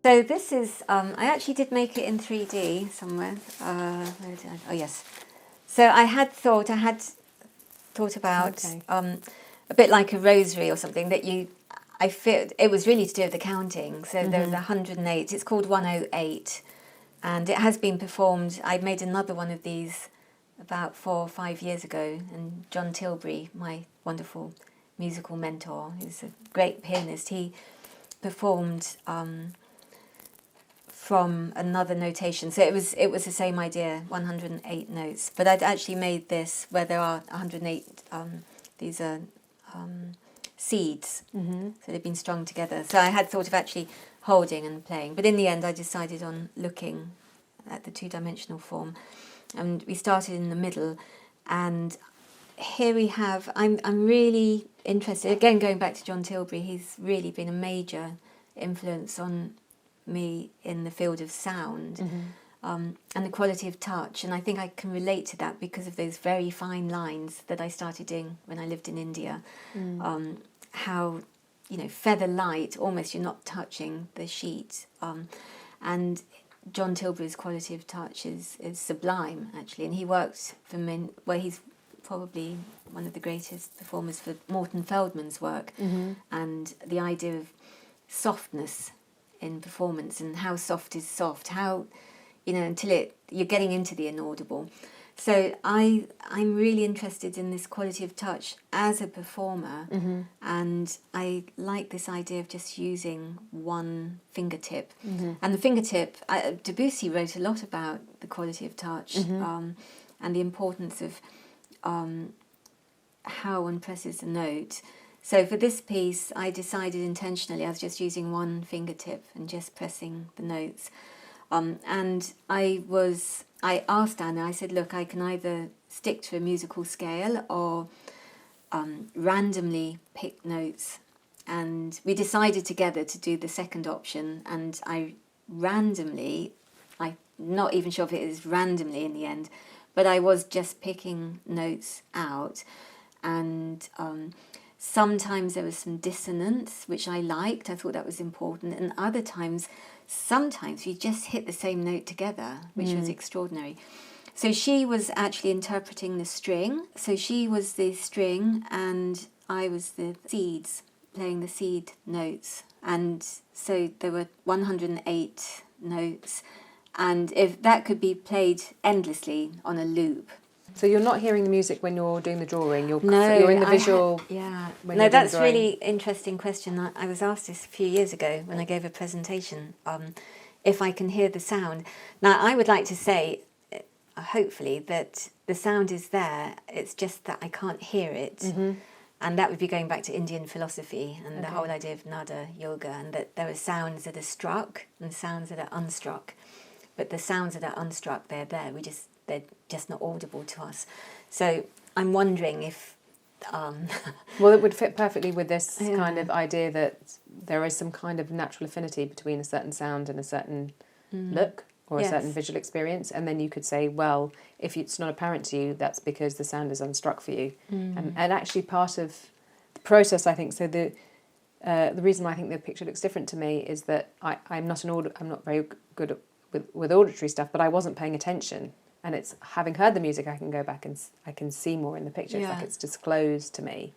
So this is, I actually did make it in 3D somewhere. Where did oh yes. So I had thought about a bit like a rosary or something that I feel it was really to do with the counting. So there was 108. It's called 108, and it has been performed. I made another one of these about 4 or 5 years ago, and John Tilbury, my wonderful musical mentor, who's a great pianist, he performed from another notation. So it was the same idea, 108 notes. But I'd actually made this where there are 108. These are seeds, so they've been strung together. So I had thought of actually holding and playing, but in the end I decided on looking at the two-dimensional form, and we started in the middle. And here we have. I'm really interested. Again, going back to John Tilbury, he's really been a major influence on me in the field of sound, and the quality of touch. And I think I can relate to that because of those very fine lines that I started doing when I lived in India. How, feather light, almost you're not touching the sheet. And John Tilbury's quality of touch is sublime, actually. And he worked for me, where he's probably one of the greatest performers for Morton Feldman's work, and the idea of softness in performance, and how soft is soft, how, until you're getting into the inaudible. So I'm really interested in this quality of touch as a performer, and I like this idea of just using one fingertip. And the fingertip, Debussy wrote a lot about the quality of touch, and the importance of how one presses a note. So for this piece, I decided intentionally I was just using one fingertip and just pressing the notes. And I asked Anna, I said, look, I can either stick to a musical scale or randomly pick notes. And we decided together to do the second option, and I'm not even sure if it is randomly in the end, but I was just picking notes out. And sometimes there was some dissonance, which I liked. I thought that was important. And other times, sometimes we just hit the same note together, which was extraordinary. So she was actually interpreting the string. So she was the string and I was the seeds, playing the seed notes. And so there were 108 notes. And if that could be played endlessly on a loop. So you're not hearing the music when you're doing the drawing. You're in the visual. No, that's a really interesting question. I was asked this a few years ago when I gave a presentation, if I can hear the sound. Now, I would like to say, hopefully, that the sound is there. It's just that I can't hear it. And that would be going back to Indian philosophy and the whole idea of nada yoga, and that there are sounds that are struck and sounds that are unstruck. But the sounds that are unstruck, they're there. They're just not audible to us. So I'm wondering if... Well, it would fit perfectly with this kind of idea that there is some kind of natural affinity between a certain sound and a certain look or a certain visual experience. And then you could say, well, if it's not apparent to you, that's because the sound is unstruck for you. And actually part of the process, I think, so the reason why I think the picture looks different to me is that I'm not very good with auditory stuff, but I wasn't paying attention. And it's having heard the music, I can go back and I can see more in the picture. It's like it's disclosed to me.